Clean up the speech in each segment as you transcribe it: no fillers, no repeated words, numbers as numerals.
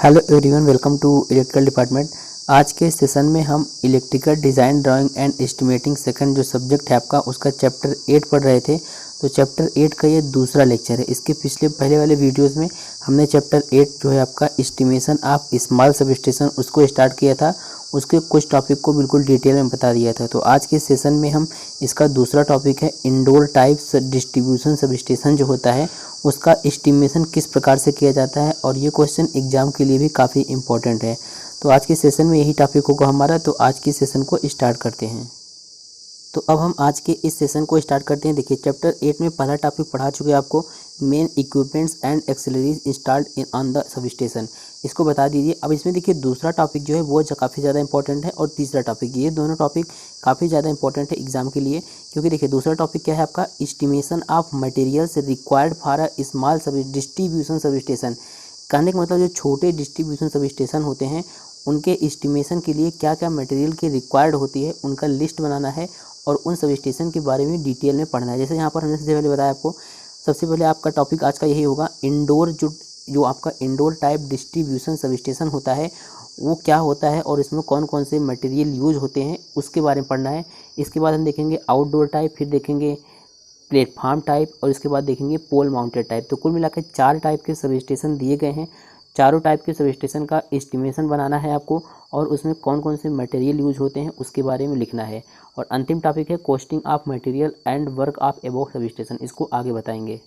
Hello everyone, welcome to electrical department. आज के session में हम electrical design drawing and estimating second जो सब्जेक्ट है आपका उसका चैप्टर 8 पढ़ रहे थे। तो चैप्टर 8 का ये दूसरा लेक्चर है। इसके पहले वाले वीडियोस में हमने चैप्टर 8 जो है आपका estimation of small sub station उसको स्टार्ट किया था। उसके कुछ टॉपिक को बिल्कुल डिटेल में बता दिया था। तो आज के सेशन में हम इसका दूसरा टॉपिक है indoor types distribution sub station जो होता है उसका एस्टिमेशन किस प्रकार से किया जाता है, और ये क्वेश्चन एग्जाम के लिए भी काफ़ी इंपॉर्टेंट है। तो आज के सेशन में यही टॉपिक होगा हमारा। तो आज के सेशन को स्टार्ट करते हैं। तो अब हम आज के इस सेशन को स्टार्ट करते हैं। देखिए, चैप्टर 8 में पहला टॉपिक पढ़ा चुके हैं आपको, main equipments and accessories installed in on the sub station. इसको बता दीजिए। अब इसमें देखिए दूसरा टॉपिक जो है वो काफ़ी ज़्यादा इंपॉर्टेंट है, और तीसरा टॉपिक, ये दोनों टॉपिक काफ़ी ज़्यादा इंपॉर्टेंट है एग्जाम के लिए। क्योंकि देखिए दूसरा टॉपिक क्या है आपका, estimation of materials required for a small सब डिस्ट्रीब्यूशन सब स्टेशन। कहने का मतलब जो छोटे डिस्ट्रीब्यूशन सब स्टेशन होते हैं उनके एस्टिमेशन के लिए क्या क्या मटेरियल की रिक्वायर्ड होती है उनका लिस्ट बनाना है, और उन सब स्टेशन के बारे में डिटेल में पढ़ना है। जैसे यहाँ पर हमने सबसे पहले बताया आपको, सबसे पहले आपका टॉपिक आज का यही होगा, इंडोर जो आपका indoor type distribution sub station होता है वो क्या होता है, और इसमें कौन कौन से मटेरियल यूज होते हैं उसके बारे में पढ़ना है। इसके बाद हम देखेंगे आउटडोर टाइप, फिर देखेंगे प्लेटफार्म टाइप, और इसके बाद देखेंगे पोल माउंटेड टाइप। तो कुल मिलाकर 4 टाइप के सब स्टेशन दिए गए हैं। चारों टाइप के सब स्टेशन का एस्टिमेशन बनाना है आपको, और उसमें कौन कौन से मटेरियल यूज होते हैं उसके बारे में लिखना है। और अंतिम टॉपिक है costing of material and work of above सब स्टेशन, इसको आगे बताएंगे।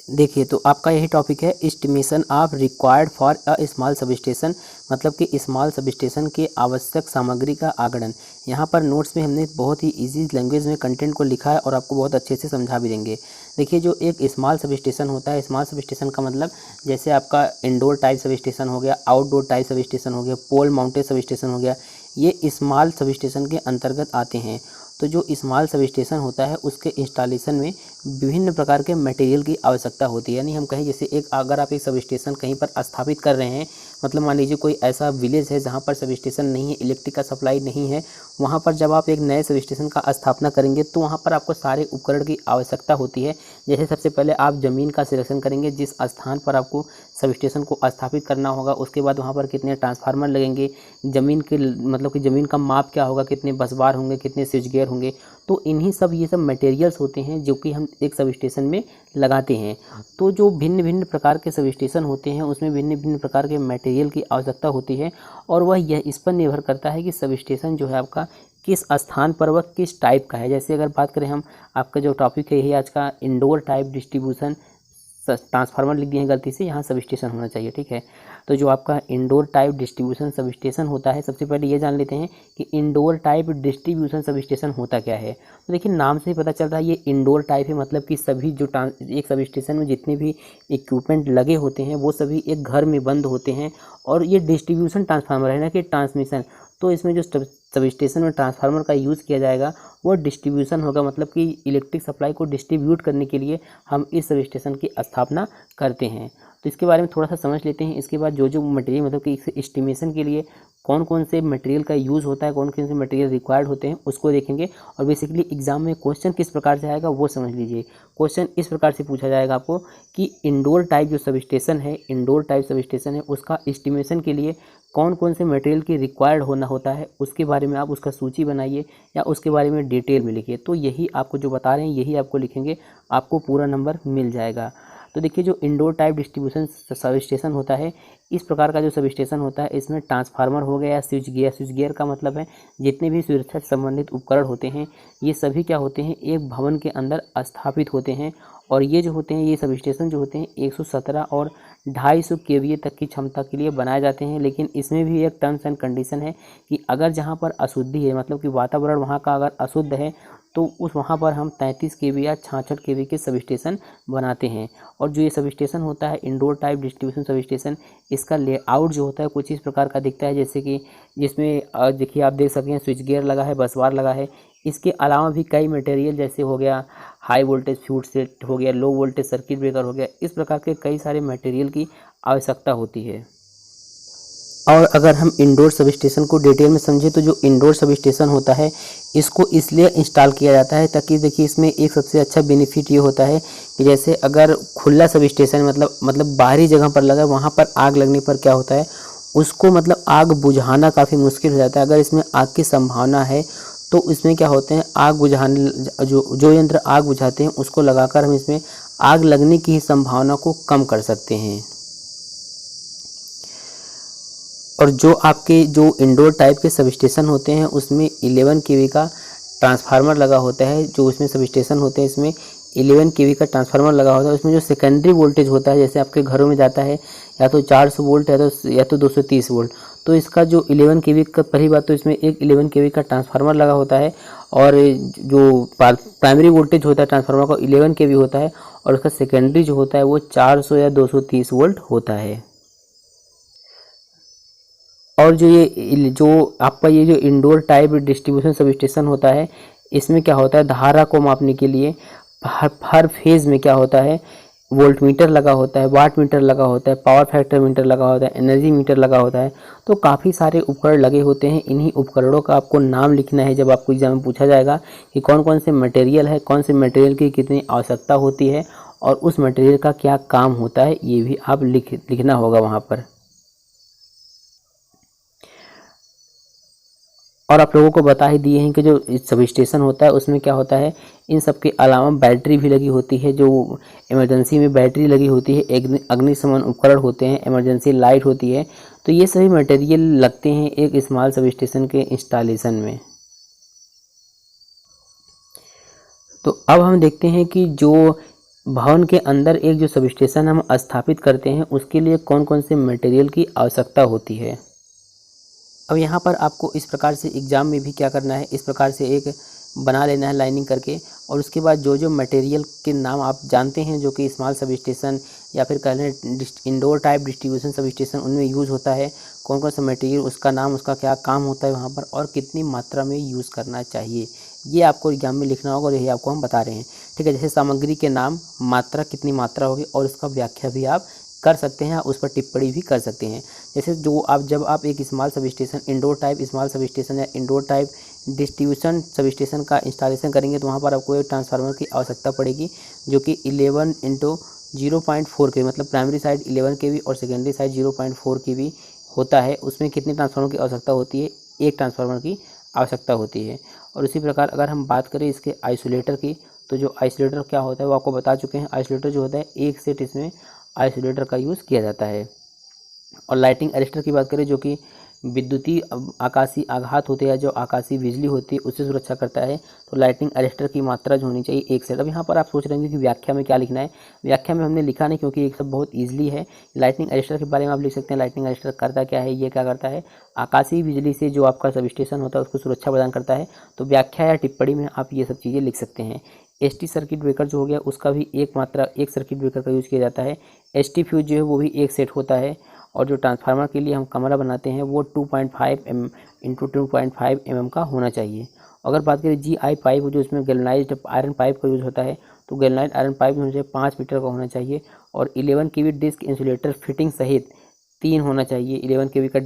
देखिए, तो आपका यही टॉपिक है, estimation of required for a small sub station, मतलब कि स्मॉल सब स्टेशन के आवश्यक सामग्री का आगणन। यहाँ पर नोट्स में हमने बहुत ही इजी लैंग्वेज में कंटेंट को लिखा है और आपको बहुत अच्छे से समझा भी देंगे। देखिए, जो एक स्मॉल सब स्टेशन होता है, स्मॉल सब स्टेशन का मतलब जैसे आपका इंडोर टाइप सब स्टेशन हो गया, आउटडोर टाइप सब स्टेशन हो गया, पोल माउंटेड सब स्टेशन हो गया, ये स्मॉल सब स्टेशन के अंतर्गत आते हैं। तो जो स्मॉल सब स्टेशन होता है उसके इंस्टॉलेशन में विभिन्न प्रकार के मटेरियल की आवश्यकता होती है। यानी हम कहें जैसे अगर आप एक सब स्टेशन कहीं पर स्थापित कर रहे हैं, मतलब मान लीजिए कोई ऐसा विलेज है जहाँ पर सब स्टेशन नहीं है, इलेक्ट्रिक का सप्लाई नहीं है, वहाँ पर जब आप एक नए सब स्टेशन का स्थापना करेंगे तो वहाँ पर आपको सारे उपकरण की आवश्यकता होती है। जैसे सबसे पहले आप ज़मीन का सिलेक्शन करेंगे, जिस स्थान पर आपको सब स्टेशन को स्थापित करना होगा। उसके बाद वहाँ पर कितने ट्रांसफार्मर लगेंगे, ज़मीन के मतलब कि ज़मीन का माप क्या होगा, कितने बस बार होंगे, कितने स्विच गियर होंगे। तो इन्हीं सब ये सब मटेरियल्स होते हैं जो कि हम एक सब स्टेशन में लगाते हैं। तो जो भिन्न भिन्न प्रकार के सब स्टेशन होते हैं उसमें भिन्न भिन्न प्रकार के मटेरियल की आवश्यकता होती है, और वह यह इस पर निर्भर करता है कि सब स्टेशन जो है आपका किस स्थान पर वह किस टाइप का है। जैसे अगर बात करें हम, आपका जो टॉपिक है यही आज का, इंडोर टाइप डिस्ट्रीब्यूशन, ट्रांसफार्मर लिख दिए हैं गलती से, यहाँ सब स्टेशन होना चाहिए, ठीक है। तो जो आपका indoor type distribution sub station होता है, सबसे पहले ये जान लेते हैं कि indoor type distribution sub station होता क्या है। तो देखिए नाम से ही पता चल रहा है ये इंडोर टाइप है, मतलब कि सभी जो एक सब स्टेशन में जितने भी इक्विपमेंट लगे होते हैं वो सभी एक घर में बंद होते हैं। और ये डिस्ट्रीब्यूशन ट्रांसफार्मर है ना कि ट्रांसमिशन, तो इसमें जो सब स्टेशन में ट्रांसफार्मर का यूज़ किया जाएगा वो डिस्ट्रीब्यूशन होगा, मतलब कि इलेक्ट्रिक सप्लाई को डिस्ट्रीब्यूट करने के लिए हम इस सब स्टेशन की स्थापना करते हैं। तो इसके बारे में थोड़ा सा समझ लेते हैं। इसके बाद जो जो मटेरियल, मतलब कि एस्टिमेशन के लिए कौन कौन से मटेरियल का यूज़ होता है, कौन कौन से मटेरियल रिक्वायर्ड होते हैं उसको देखेंगे। और बेसिकली एग्जाम में क्वेश्चन किस प्रकार से आएगा वो समझ लीजिए। क्वेश्चन इस प्रकार से पूछा जाएगा आपको कि इंडोर टाइप जो सब स्टेशन है, इंडोर टाइप सब स्टेशन है, उसका एस्टिमेशन के लिए कौन कौन से मटेरियल की रिक्वायर्ड होना होता है उसके बारे में आप उसका सूची बनाइए या उसके बारे में डिटेल में लिखिए। तो यही आपको जो बता रहे हैं यही आपको लिखेंगे, आपको पूरा नंबर मिल जाएगा। तो देखिए, जो indoor type distribution sub station होता है, इस प्रकार का जो सब स्टेशन होता है इसमें ट्रांसफार्मर हो गया या स्विच गियर, स्विच गियर का मतलब है जितने भी सुरक्षा से संबंधित उपकरण होते हैं ये सभी क्या होते हैं, एक भवन के अंदर स्थापित होते हैं। और ये जो होते हैं, ये सब स्टेशन जो होते हैं 117 और 250 केवीए तक की क्षमता के लिए बनाए जाते हैं। लेकिन इसमें भी एक टर्म्स एंड कंडीशन है कि अगर जहाँ पर अशुद्धि है, मतलब कि वातावरण वहाँ का अगर अशुद्ध है, तो वहाँ पर हम 33 केवी या 66 केवी के सब स्टेशन बनाते हैं। और जो ये सब स्टेशन होता है indoor type distribution sub station, इसका लेआउट जो होता है कुछ इस प्रकार का दिखता है, जैसे कि जिसमें देखिए आप देख सकते हैं स्विच गियर लगा है, बस बार लगा है। इसके अलावा भी कई मटेरियल जैसे हो गया हाई वोल्टेज फ्यूज सेट हो गया, लो वोल्टेज सर्किट ब्रेकर हो गया, इस प्रकार के कई सारे मटेरियल की आवश्यकता होती है। और अगर हम इंडोर सब स्टेशन को डिटेल में समझें तो जो इंडोर सब स्टेशन होता है इसको इसलिए इंस्टॉल किया जाता है ताकि देखिए इसमें एक सबसे अच्छा बेनिफिट ये होता है कि जैसे अगर खुला सब स्टेशन मतलब बाहरी जगह पर लगा, वहाँ पर आग लगने पर क्या होता है उसको मतलब आग बुझाना काफ़ी मुश्किल हो जाता है। अगर इसमें आग की संभावना है तो इसमें क्या होते हैं, आग बुझाने जो यंत्र आग बुझाते हैं उसको लगाकर हम इसमें आग लगने की संभावना को कम कर सकते हैं। और जो आपके जो इंडोर टाइप के सब स्टेशन होते हैं उसमें 11 केवी का ट्रांसफार्मर लगा होता है। जो उसमें सब स्टेशन होते हैं इसमें 11 केवी का ट्रांसफार्मर लगा होता है। उसमें जो सेकेंडरी वोल्टेज होता है जैसे आपके घरों में जाता है या तो 400 वोल्ट या तो 230 वोल्ट, तो इसका जो 11 केवी का, पहली बात तो इसमें एक 11 केवी का ट्रांसफार्मर लगा होता है और जो प्राइमरी वोल्टेज होता है ट्रांसफार्मर का 11 केवी होता है और उसका सेकेंडरी जो होता है वो 400 या 230 वोल्ट होता है। और जो आपका ये जो indoor type distribution sub station होता है इसमें क्या होता है, धारा को मापने के लिए हर फेज में क्या होता है, वोल्ट मीटर लगा होता है, वाट मीटर लगा होता है, पावर फैक्टर मीटर लगा होता है, एनर्जी मीटर लगा होता है। तो काफ़ी सारे उपकरण लगे होते हैं। इन्हीं उपकरणों का आपको नाम लिखना है जब आपको एग्जाम में पूछा जाएगा कि कौन कौन से मटेरियल है, कौन से मटेरियल की कितनी आवश्यकता होती है और उस मटेरियल का क्या काम होता है, ये भी आप लिखना होगा वहाँ पर। और आप लोगों को बता ही दिए हैं कि जो सब स्टेशन होता है उसमें क्या होता है, इन सब के अलावा बैटरी भी लगी होती है। जो इमरजेंसी में बैटरी लगी होती है, अग्निशमन उपकरण होते हैं, इमरजेंसी लाइट होती है। तो ये सभी मटेरियल लगते हैं एक स्मॉल सब स्टेशन के इंस्टॉलेशन में। तो अब हम देखते हैं कि जो भवन के अंदर एक जो सब स्टेशन हम स्थापित करते हैं उसके लिए कौन कौन से मटेरियल की आवश्यकता होती है। अब यहाँ पर आपको इस प्रकार से एग्ज़ाम में भी क्या करना है, इस प्रकार से एक बना लेना है लाइनिंग करके और उसके बाद जो जो मटेरियल के नाम आप जानते हैं जो कि स्मॉल सब स्टेशन या फिर कह लें indoor type distribution sub station उनमें यूज़ होता है, कौन कौन सा मटेरियल, उसका नाम, उसका क्या काम होता है वहाँ पर और कितनी मात्रा में यूज़ करना चाहिए, ये आपको एग्जाम में लिखना होगा और यही आपको हम बता रहे हैं। ठीक है, जैसे सामग्री के नाम, मात्रा, कितनी मात्रा होगी और उसका व्याख्या भी आप कर सकते हैं, उस पर टिप्पणी भी कर सकते हैं। जैसे जब आप एक small sub station, indoor type small sub station या indoor type distribution sub station का इंस्टॉलेशन करेंगे तो वहाँ पर आपको एक ट्रांसफार्मर की आवश्यकता पड़ेगी जो कि 11 × 0.4 के मतलब प्राइमरी साइड 11 केवी और सेकेंडरी साइड 0.4 केवी होता है। उसमें कितने ट्रांसफार्मर की आवश्यकता होती है, एक ट्रांसफार्मर की आवश्यकता होती है। और इसी प्रकार अगर हम बात करें इसके आइसोलेटर की, तो जो आइसोलेटर क्या होता है वो आपको बता चुके हैं। आइसोलेटर जो होता है एक सेट इसमें आइसोलेटर का यूज़ किया जाता है। और लाइटिंग अरेस्टर की बात करें जो कि विद्युतीय आकाशीय आघात होते हैं, जो आकाशीय बिजली होती है उससे सुरक्षा करता है। तो लाइटिंग अरेस्टर की मात्रा जो होनी चाहिए एक सेट। अब यहाँ पर आप सोच रहे होंगे कि व्याख्या में क्या लिखना है, व्याख्या में हमने लिखा नहीं क्योंकि एक सब बहुत ईजिली है। लाइटिंग अरेस्टर के बारे में आप लिख सकते हैं, लाइटिंग अरेस्टर करता क्या है, ये क्या करता है, आकाशीय बिजली से जो आपका सब स्टेशन होता है उसको सुरक्षा प्रदान करता है। तो व्याख्या या टिप्पणी में आप ये सब चीज़ें लिख सकते हैं। एसटी सर्किट ब्रेकर जो हो गया उसका भी एक सर्किट ब्रेकर का यूज़ किया जाता है। एसटी फ्यूज जो है वो भी एक सेट होता है। और जो ट्रांसफार्मर के लिए हम कमरा बनाते हैं वो 2.5 mm × 2.5 mm का होना चाहिए। अगर बात करें GI पाइप जो इसमें गैल्वनाइज्ड आयरन पाइप का यूज़ होता है तो गैल्वनाइज्ड आयरन पाइप होना चाहिए 5 मीटर का होना चाहिए। और 11 केवी डिस्क इंसुलेटर फिटिंग सहित 3 होना चाहिए। 11 केवी का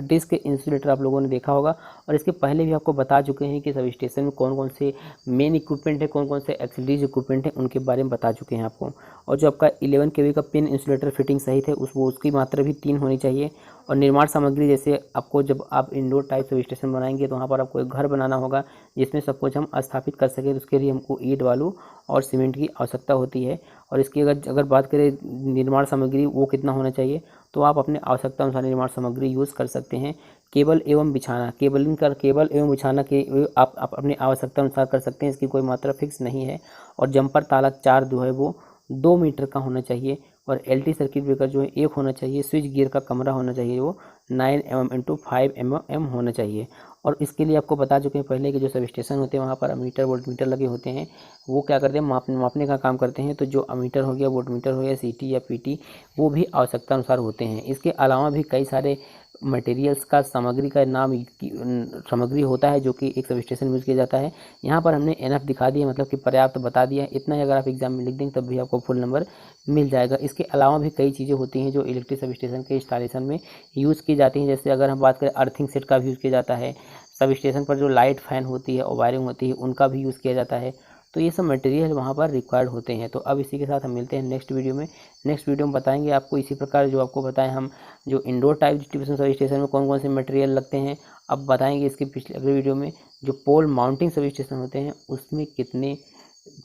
डिस्क इंसुलेटर आप लोगों ने देखा होगा और इसके पहले भी आपको बता चुके हैं कि सब स्टेशन में कौन कौन से मेन इक्विपमेंट है, कौन कौन से एक्सेसरीज इक्विपमेंट है, उनके बारे में बता चुके हैं आपको। और जो आपका 11 केवी का पिन इंसुलेटर फिटिंग सहित है उसकी मात्रा भी 3 होनी चाहिए। और निर्माण सामग्री जैसे आपको जब आप इंडोर टाइप सब स्टेशन बनाएंगे तो वहाँ पर आपको एक घर बनाना होगा जिसमें सब कुछ हम स्थापित कर सकें, तो उसके लिए हमको ईंट, बालू और सीमेंट की आवश्यकता होती है। और इसकी अगर बात करें निर्माण सामग्री वो कितना होना चाहिए तो आप अपने आवश्यकता अनुसार निर्माण सामग्री यूज़ कर सकते हैं। केबल एवं बिछाना, केबल एवं बिछाना के आप अपने आवश्यकता अनुसार कर सकते हैं, इसकी कोई मात्रा फिक्स नहीं है। और जंपर ताला 4 जो है वो 2 मीटर का होना चाहिए। और एलटी सर्किट ब्रेकर जो है एक होना चाहिए। स्विच गियर का कमरा होना चाहिए वो 9 mm × 5 mm होना चाहिए। और इसके लिए आपको बता चुके हैं पहले कि जो सब स्टेशन होते हैं वहाँ पर अमीटर, वोल्ट मीटर लगे होते हैं। वो क्या करते हैं, मापने का काम करते हैं। तो जो अमीटर हो गया, वोल्ट मीटर हो गया, CT या PT वो भी आवश्यकता अनुसार होते हैं। इसके अलावा भी कई सारे मटेरियल्स का सामग्री का नाम सामग्री होता है जो कि एक सब स्टेशन में यूज़ किया जाता है। यहाँ पर हमने एनफ दिखा दिया, मतलब कि पर्याप्त बता दिया है। इतना ही अगर आप एग्जाम में लिख देंगे तब भी आपको फुल नंबर मिल जाएगा। इसके अलावा भी कई चीज़ें होती हैं जो इलेक्ट्रिक सब स्टेशन के इंस्टॉलेशन में यूज़ की जाती हैं। जैसे अगर हम बात करें अर्थिंग सेट का भी यूज़ किया जाता है, सब स्टेशन पर जो लाइट फैन होती है और वायरिंग होती है उनका भी यूज़ किया जाता है। तो ये सब मटेरियल वहाँ पर रिक्वायर्ड होते हैं। तो अब इसी के साथ हम मिलते हैं नेक्स्ट वीडियो में। नेक्स्ट वीडियो में बताएंगे आपको इसी प्रकार जो आपको बताएं हम जो indoor type distribution sub station में कौन कौन से मटेरियल लगते हैं। अब बताएंगे इसके पिछले अगले वीडियो में जो पोल माउंटिंग सब स्टेशन होते हैं उसमें कितने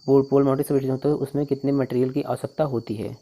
पोल माउंटिंग सब स्टेशन होते हैं उसमें कितने मटेरियल की आवश्यकता होती है।